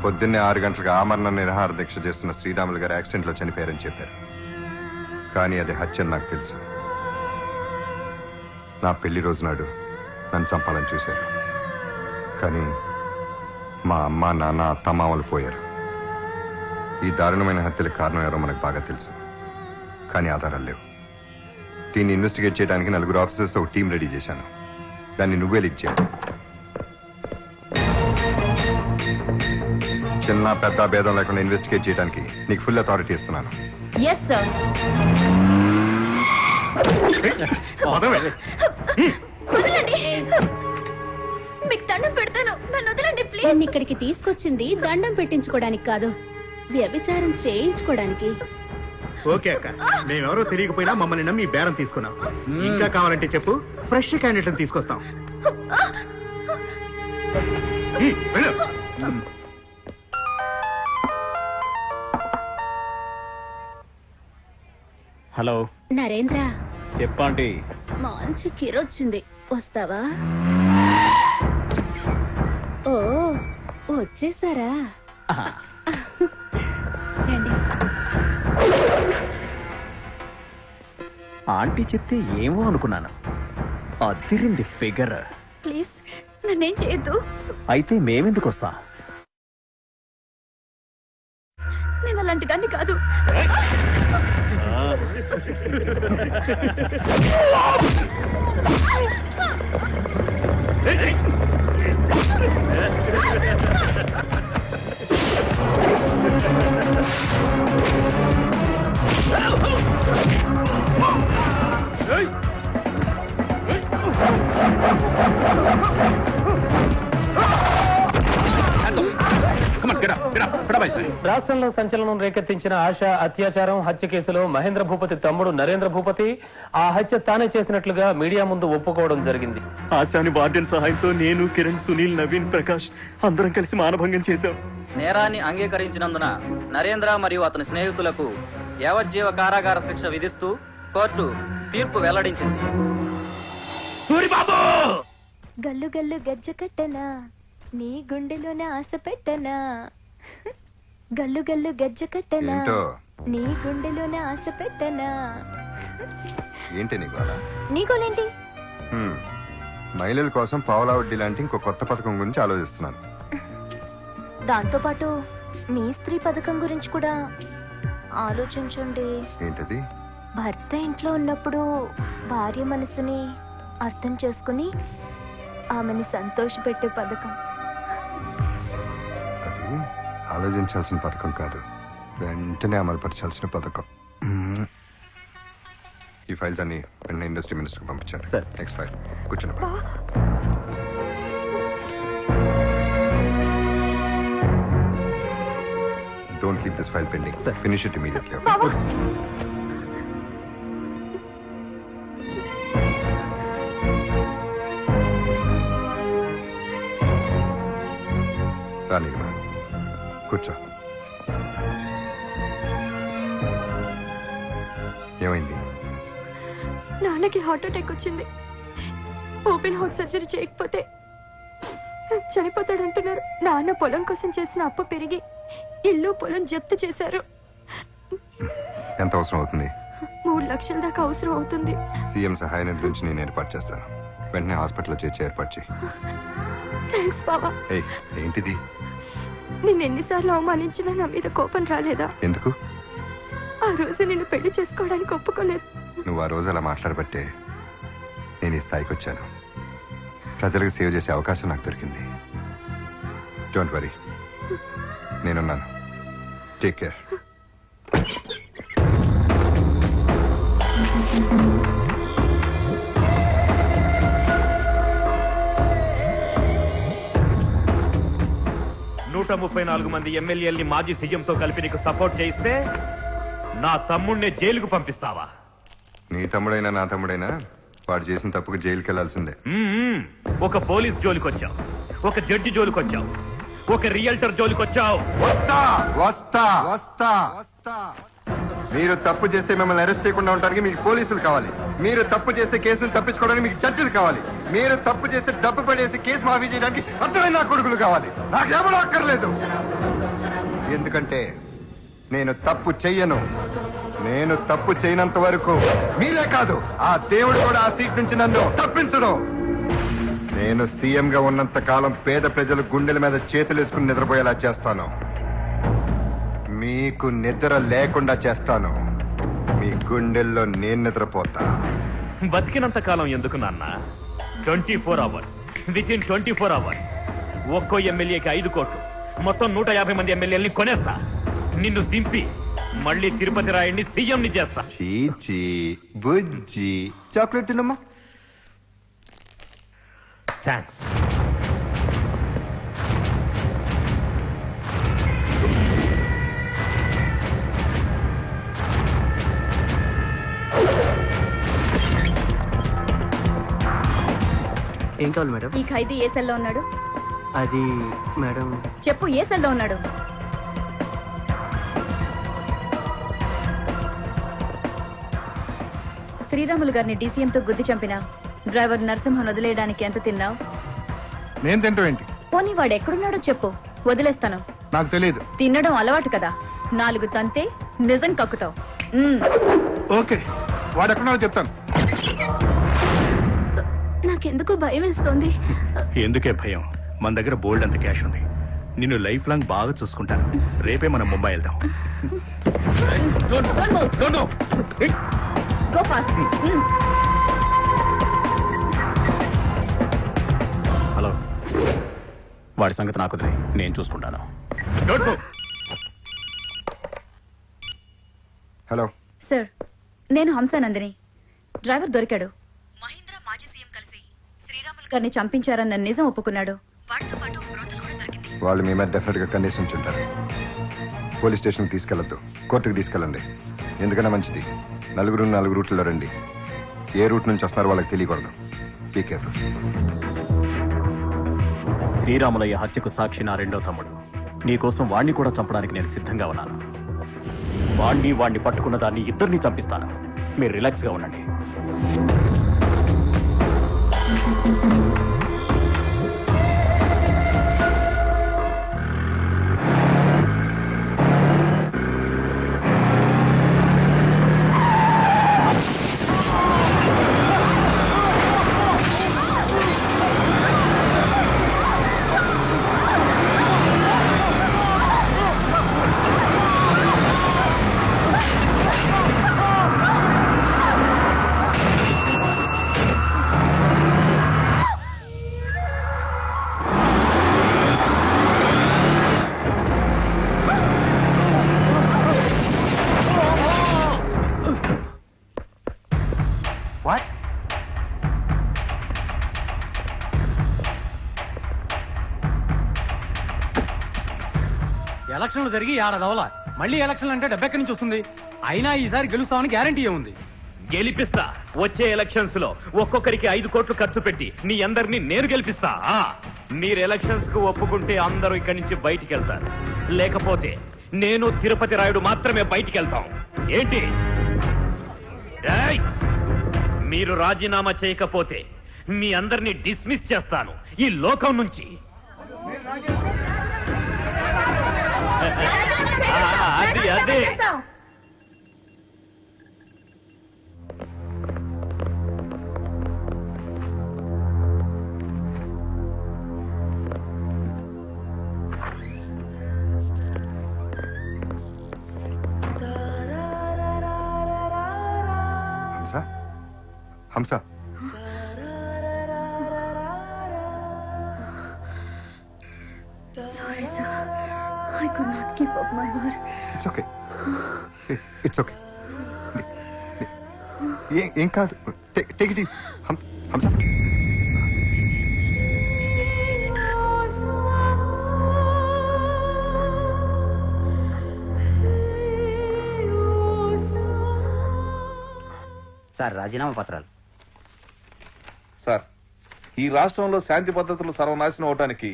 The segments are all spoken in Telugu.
పొద్దున్నే 6 గంటలకు ఆమరణ నిరాహార దీక్ష చేస్తున్న శ్రీరాములు గారు యాక్సిడెంట్లో చనిపోయారని చెప్పారు. కానీ అది హత్య అని నాకు తెలుసు. నా పెళ్లి రోజు నాడు నన్ను చంపాలని చూశారు. కానీ మా అమ్మ నాన్న అత్తమామలు పోయారు. ఈ దారుణమైన హత్యలకు కారణం ఎవరో మనకు బాగా తెలుసు, కానీ ఆధారాలు లేవు. దీన్ని ఇన్వెస్టిగేట్ చేయడానికి 4 ఆఫీసర్స్ ఒక టీం రెడీ చేశాను. దాన్ని నువ్వే లీడ్ చేయాలి. చిన్న పెద్ద భేదం లేకుండా ఇన్వెస్టిగేట్ చేయడానికి నీకు ఫుల్ అథారిటీ ఇస్తున్నాను. yes sir. మీకు దండం పెడతాను, నన్ను వదలండి ప్లీజ్. నన్ను ఇక్కడికి తీసుకొచ్చింది దండం పెట్టించుకోవడానికి కాదు, వ్యభిచారం చేయించుకోవడానికి. ఓకే అక్క, మేమెవరో తెలియకపోయినా మమ్మల్ని నమ్మి బేరం తీసుకున్నాం. ఇంకా కావాలంటే చెప్పు, ఫ్రెష్ క్యాండిడేట్ తీసుకొస్తాం. హలో నరేంద్ర, చెప్పండి. మంచి కిరొచ్చింది, వస్తావా? ఓ వచ్చేసారా? రండి. ఆంటీ చెప్తే ఏమో అనుకున్నాను, అదిరింది ఫిగర్. ప్లీజ్ నన్నేం చేయొద్దు. అయితే మేమెందుకు వస్తా? నేను అలాంటి దాన్ని కాదు. రాష్ట్రంలో సంచలనం రేకెత్తించిన ఆశ అత్యాచారం హత్య కేసులో మహేంద్ర భూపతి తమ్ముడు నరేంద్ర భూపతి ఆ హత్య తానే చేసినట్లుగా మీడియా ముందు ఒప్పుకోవడం జరిగింది. ఆశాని వార్డెన్ సహాయంతో నేను, కిరణ్, సునీల్, నవీన్, ప్రకాష్ అందరం కలిసి మానభంగం చేశాం. నేరాన్ని అంగీకరించినందున నరేంద్ర మరియు అతని స్నేహితులకు యావజ్జీవ కారాగార శిక్ష విధిస్తూ కోర్టు తీర్పు వెల్లడించింది. గల్లు గల్లు గజ్జ కట్టనా, నీ గుండెలోనే ఆశ పెట్టనా. గల్లు గల్లు గజ్జ కట్టనా, నీ గుండెలోనే ఆశ పెట్టనా. ఏంటి నీ గోల? నీ గోలేంటి? మహిళల కోసం పావులా వడ్డీ లాంటి ఇంకో కొత్త పథకం గురించి ఆలోచిస్తున్నాను. దాంతో పాటు మీ స్త్రీ పథకం గురించి కూడా ఆలోచించండి. ఏంటది? భర్త ఇంట్లో ఉన్నప్పుడు భార్య మనసుని అర్థం చేసుకుని ఆమెని సంతోషపెట్టే పథకం. అది ఆలోచించాల్సిన పథకం కాదు, వెంటనే అమలుపరచాల్సిన పథకం. ఈ ఫైల్స్ అన్ని వెంటనే ఇండస్ట్రీ మినిస్టర్కి పంపించారు. సార్. నెక్స్ట్ ఫైల్ కూర్చున్నప్పుడు. Don't keep this file pending. Sir. Finish it immediately. Okay? రాని కూర్చో. ఏమైంది? నాన్నకి హార్ట్ అటాక్ వచ్చింది. ఓపెన్ హార్ట్ సర్జరీ చేయకపోతే చనిపోతాడంటున్నారు. నాన్న పొలం కోసం చేసిన అప్పు పెరిగి ఇల్లు పొలం జప్తు చేశారు. ఎంత అవసరం అవుతుంది? 3 లక్షల దాకా అవసరం అవుతుంది. సీఎం సహాయ నిధి నుంచి నేను ఏర్పాటు చేస్తాను. వెంటనే హాస్పిటల్లో చేర్చి ఏర్పాటు చేయి. థ్యాంక్స్ బాబా. ఏంటిది? నేను ఎన్నిసార్లు అవమానించినా నా మీద కోపం రాలేదా? ఎందుకు? ఆ రోజు నిన్ను పెళ్లి చేసుకోవడానికి ఒప్పుకోలేదు. నువ్వు ఆ రోజు అలా మాట్లాడబట్టే నేను ఈ స్థాయికి వచ్చాను. ప్రజలకు సేవ చేసే అవకాశం నాకు దొరికింది. డోంట్ వరీ, నేనున్నాను. Take care. నూట 34 మంది ఎమ్మెల్యేల్ని మాజీ సీఎంతో కలిపి నీకు సపోర్ట్ చేయిస్తే నా తమ్ముడిని జైలుకు పంపిస్తావా? నీ తమ్ముడైనా నా తమ్ముడైనా వాడు చేసిన తప్పుకు జైలుకి వెళ్లాల్సిందే. ఒక పోలీస్ జోలికొచ్చావు, ఒక జడ్జి జోలికొచ్చావు, ఒక రియల్టర్ జోలికొచ్చావు. వస్తా వస్తా వస్తా వస్తా. మీరు తప్పు చేస్తే మిమ్మల్ని అరెస్ట్ చేయకుండా ఉండడానికి మీకు పోలీసులు కావాలి. మీరు తప్పు చేస్తే కేసును తప్పించుకోవడానికి మీకు జడ్జిలు కావాలి. మీరు తప్పు చేస్తే డబ్బు పడేసి కేసు మాఫీ చేయడానికి అర్థమైన నా కొడుకులు కావాలి. నాకెవరూ అక్కర్లేదు. ఎందుకంటే నేను తప్పు చెయ్యను. నేను తప్పు చేయనంత వరకు మీరే కాదు, ఆ దేవుడు కూడా ఆ సీట్ నుంచి నన్ను తప్పించడు. నేను సీఎంగా ఉన్నంత కాలం పేద ప్రజలు గుండెల మీద చేతులు వేసుకుని నిద్రపోయేలా చేస్తాను. మీకు నిద్ర లేకుండా చేస్తాను. మీ గుండెల్లో నేను నిద్రపోతా. బతికినంత కాలం ఎందుకు నాన్న? 24 అవర్స్, విత్ ఇన్ 24 అవర్స్ ఒక్కో ఎమ్మెల్యేకి 5 కోట్లు, మొత్తం 150 మంది ఎమ్మెల్యేలని కొనేస్తా. నిన్ను దింపి మళ్ళీ తిరుపతి రాయుడిని సీఎంని చేస్తా. చీచి బుజ్జి చాక్లెట్ తినమ్మా. థ్యాంక్స్. ఏం కావాలి మేడం? ఈ ఖైదీ ఏ సెల్లో ఉన్నాడు? అది మేడం, చెప్పు, ఏ సెల్లో ఉన్నాడు? శ్రీరాములు గారిని డీసీఎంతో గుద్ది చంపిన డ్రైవర్ నరసింహన్ వదిలేయడానికి ఎంత తిన్నావు? నేను తింటూ ఏంటి? పోనీ వాడు ఎక్కడున్నాడో చెప్పు, వదిలేస్తాను. నాకు తెలియదు. తినడం అలవాటు కదా, 4 తంతే నిజం కక్కుతావు. ఓకే, వాడు ఎక్కడున్నాడో చెప్తాను. నాకెందుకో భయం వేస్తోంది. ఎందుకే భయం? మన దగ్గర బోల్డ్ అంత క్యాష్ ఉంది. నిన్ను లైఫ్ లాంగ్ బాగా చూసుకుంటాను. రేపే మనం ముంబై వెళ్దాం. Go fast. హలో, వాడి సంగతి నాకు వదిలే, నేను చూసుకుంటాను. హలో సార్, నేను హంసానందిని. డ్రైవర్ దొరికాడు. మహేంద్ర మాజీ సీఎం కలిసి శ్రీరాములు గారిని చంపించారన్న నిజం ఒప్పుకున్నాడు. వాడితో పాటు బ్రోతల్ కూడా దొరికింది. వాళ్ళు మీ మీద డెఫినెట్ గా కండిషన్స్ ఉంటారు. పోలీస్ స్టేషన్కి తీసుకెళ్లొద్దు, కోర్టుకు తీసుకెళ్ళండి. ఎందుకన్నా మంచిది. 4 రూట్లలో రండి. ఏ రూట్ నుంచి వస్తున్నారో వాళ్ళకి తెలియకూడదు. Be careful. శ్రీరాములయ్య హత్యకు సాక్షి నా రెండో తమ్ముడు. నీకోసం వాణ్ణి కూడా చంపడానికి నేను సిద్ధంగా ఉన్నాను. వాణ్ణి పట్టుకున్న దాన్ని ఇద్దరిని చంపిస్తాను. మీరు రిలాక్స్ గా ఉండండి. ఎలక్షన్లు జరిగి ఏడాదవలా, మళ్ళీ ఎలక్షన్లు అంటే డబ్బెక్కడి నుంచి వస్తుంది? అయినా ఈసారి గెలుస్తామని గ్యారంటీ ఏముంది? గెలిపిస్తా. వచ్చే ఎలక్షన్స్ లో ఒక్కొక్కరికి 5 కోట్లు ఖర్చు పెట్టి నీ అందరినీ నేను గెలిపిస్తా. మీరు ఎలక్షన్స్ కు ఒప్పుకుంటే అందరూ ఇక్కడి నుంచి బయటికి వెళ్తారు. లేకపోతే నేను తిరుపతి రాయుడు మాత్రమే బయటికి వెళ్తాం. ఏంటి? మీరు రాజీనామా చేయకపోతే మీ అందరినీ డిస్మిస్ చేస్తాను ఈ లోకం నుంచి. అదే హంస, Sorry, sir. I could not keep up my word. It's okay, it's okay. ఏం కాదు. టేక్ ఇట్ ఈజీ హంస. సార్, రాజీనామా పత్రాలు. సార్, ఈ రాష్ట్రంలో శాంతి పద్ధతులు సర్వనాశనం అవటానికి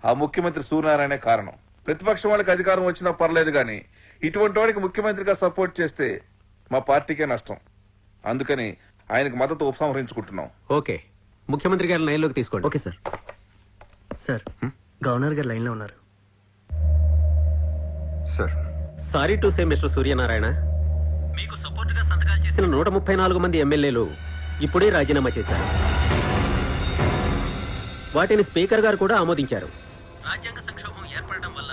ఆ ముఖ్యమంత్రి సూర్యనారాయణే కారణం. ప్రతిపక్షం వాళ్ళకి అధికారం వచ్చినా పర్లేదు గాని ఇటువంటి వాడికి ముఖ్యమంత్రిగా సపోర్ట్ చేస్తే మా పార్టీకే నష్టం. అందుకని ఆయనకు మద్దతు ఉపసంహరించుకుంటున్నాం. ఓకే, ముఖ్యమంత్రి గారి లైన్లోకి తీసుకోండి. Okay sir. సార్, గవర్నర్ గారు లైన్లో ఉన్నారు. Sir, sorry to say mister Suryanarayana, మీకు సపోర్ట్ గా సంతకాలు చేసిన 134 మంది ఎమ్మెల్యేలు ఇప్పుడే రాజీనామా చేశారు. వాటిని స్పీకర్ గారు కూడా ఆమోదించారు. రాజ్యాంగ సంక్షోభం ఏర్పడడం వల్ల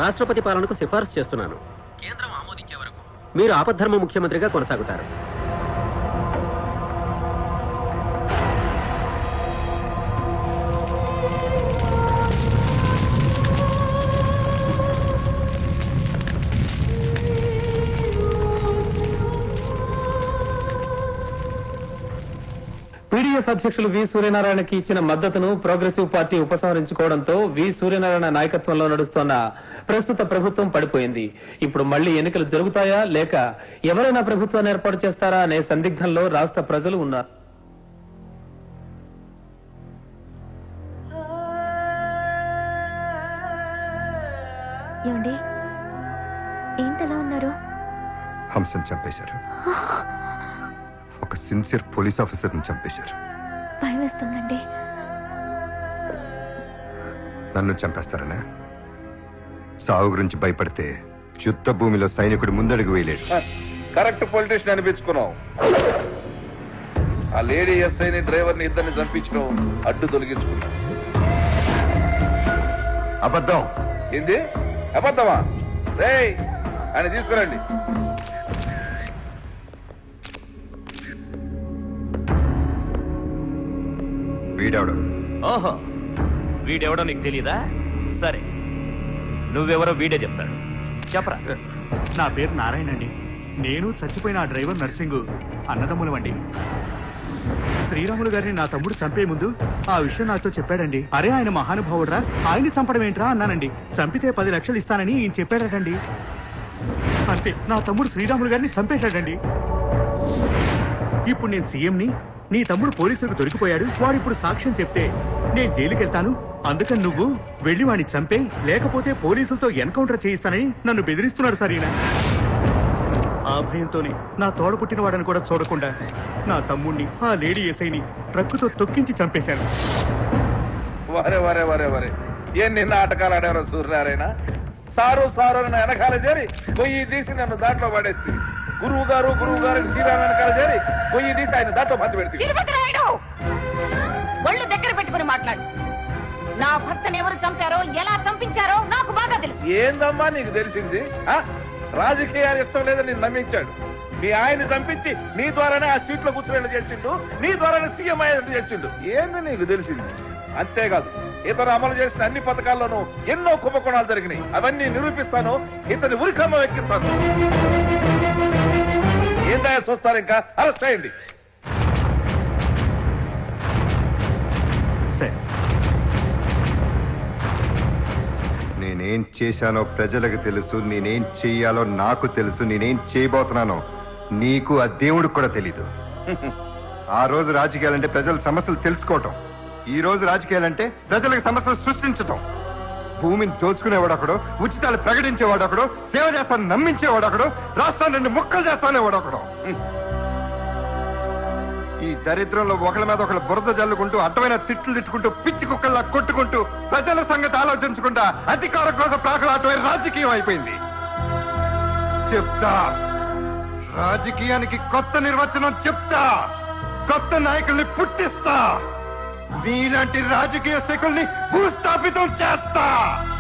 రాష్ట్రపతి పాలనకు సిఫార్సు చేస్తున్నాను. కేంద్రం ఆమోదించే వరకు మీరు ఆపద్ధర్మ ముఖ్యమంత్రిగా కొనసాగుతారు. పీడీఎఫ్ అధ్యక్షులు వి సూర్యనారాయణకి ఇచ్చిన మద్దతును ప్రోగ్రెసివ్ పార్టీ ఉపసంహరించుకోవడంతో వి సూర్యనారాయణ నాయకత్వంలో నడుస్తున్న ప్రస్తుత ప్రభుత్వం పడిపోయింది. ఇప్పుడు మళ్లీ ఎన్నికలు జరుగుతాయా లేక ఎవరైనా ప్రభుత్వాన్ని ఏర్పాటు చేస్తారా అనే సందిగ్ధంలో రాష్ట్ర ప్రజలు ఉన్నారు. ఏమండి, ఏంటలా ఉన్నారు? హంసను చంపేశారు. ఒక సిన్సియర్ పోలీస్ ఆఫీసర్ని చంపేశారు. భయం వేస్తుందండి. నన్ను చంపేస్తారనే? సావు గురించి భయపడితే యుద్ధ భూమిలో సైనికుడు ముందడుగు వేయలేడు. Correct politician అనిపించుకున్నావు. ఆ లేడీ ఎస్ఐని డ్రైవర్ని ఇద్దరిని చంపించడం అడ్డు తొలగించుకున్నావు. అబద్ధం. ఏంది అబద్ధమా? రేయ్, ఆయన తీసుకురండి. వీడెవడు? ఓహో, వీడెవడో నీకు తెలీదా? సరే, నువ్వెవరో వీడే చెప్తాడు. చెప్పరా. నా పేరు నారాయణ అండి. నేను చచ్చిపోయిన ఆ డ్రైవర్ నర్సింగ్ అన్నదమ్ములమండి. శ్రీరాములు గారిని నా తమ్ముడు చంపే ముందు ఆ విషయం నాతో చెప్పాడండి. అరే, ఆయన మహానుభావుడ్రా, ఆయన్ని చంపడం ఏంట్రా అన్నానండి. చంపితే 10 లక్షలు ఇస్తానని ఈయన చెప్పాడటండి. అంతే, నా తమ్ముడు శ్రీరాములు గారిని చంపేశాడండి. ఇప్పుడు నేను సీఎంని, నీ తమ్ముడు పోలీసులకు దొరికిపోయాడు, వాడు ఇప్పుడు సాక్ష్యం చెప్తే నేను జైలుకి వెళ్తాను. అందుకని నువ్వు వెళ్ళి వాడిని చంపే, లేకపోతే పోలీసులతో ఎన్కౌంటర్ చేయిస్తానని నన్ను బెదిరిస్తున్నాడు సార్ ఈయన. ఆ భయంతోనే నా తోడ పుట్టిన వాడని కూడా చూడకుండా నా తమ్ముడిని, ఆ లేడీ ఎస్ఐని ట్రక్కుతో తొక్కించి చంపేశాను. వరే వరే వరే వరే, ఎన్ని నాటకాలు ఆడారో సూర్యనారాయణ. సారు సారు అని వెనకాల చేరి గొయ్యి తీసి నన్ను దాంట్లో పడేస్తుంది. గురువు గారు శ్రీరామ వెనకాల చేరి గొయ్యి తీసి ఆయన దాంట్లో పంచి పెడుతుంది. ఒళ్ళు దగ్గర పెట్టుకుని మాట్లాడు. నా భర్తను ఎవరు చంపారో, ఎలా చంపించారో నాకు బాగా తెలుసు. ఏందమ్మా నీకు తెలిసింది? రాజకీయాలు ఇష్టం లేదని నేను నమ్మించాడు. మీ ఆయన్ని చంపించి నీ ద్వారానే ఆ సీట్లో కూర్చునేట్లు చేసిండు, నీ ద్వారానే సీఎం అయ్యేట్లు చేసిండు. ఏంది నీకు తెలిసింది? అంతేకాదు, ఇతను అమలు చేసిన అన్ని పథకాల్లోనూ ఎన్నో కుంభకోణాలు జరిగినాయి. అవన్నీ నిరూపిస్తాను, ఇతని ఉరికమ్మ ఎక్కిస్తాను. ఏందా చూస్తారు? ఇంకా అరెస్ట్ అయ్యండి. నేనేం చేశానో ప్రజలకు తెలుసు, నేనేం చెయ్యాలో నాకు తెలుసు, నేనేం చేయబోతున్నానో నీకు ఆ దేవుడికి కూడా తెలీదు. ఆ రోజు రాజకీయాలంటే ప్రజల సమస్యలు తెలుసుకోవటం, ఈ రోజు రాజకీయాలంటే ప్రజలకు సమస్యలు సృష్టించటం. భూమిని దోచుకునేవాడొకడు, ఉచితాలు ప్రకటించేవాడొకడు, సేవ చేస్తాను నమ్మించేవాడొకడు, రాష్ట్రాన్ని 2 ముక్కలు చేస్తానేవాడొకడు. ఈ దరిద్రంలో ఒకళ్ళ మీద ఒకళ్ళు బురద జల్లుకుంటూ, అడ్డమైన తిట్లు తిట్టుకుంటూ, పిచ్చి కుక్కల్లా కొట్టుకుంటూ, ప్రజల సంగతి ఆలోచించకుండా అధికారం కోసం ప్రాకులాటమే రాజకీయం అయిపోయింది. చెప్తా, రాజకీయానికి కొత్త నిర్వచనం చెప్తా, కొత్త నాయకుల్ని పుట్టిస్తా, నీలాంటి రాజకీయ శకుల్ని భూస్థాపితం చేస్తా.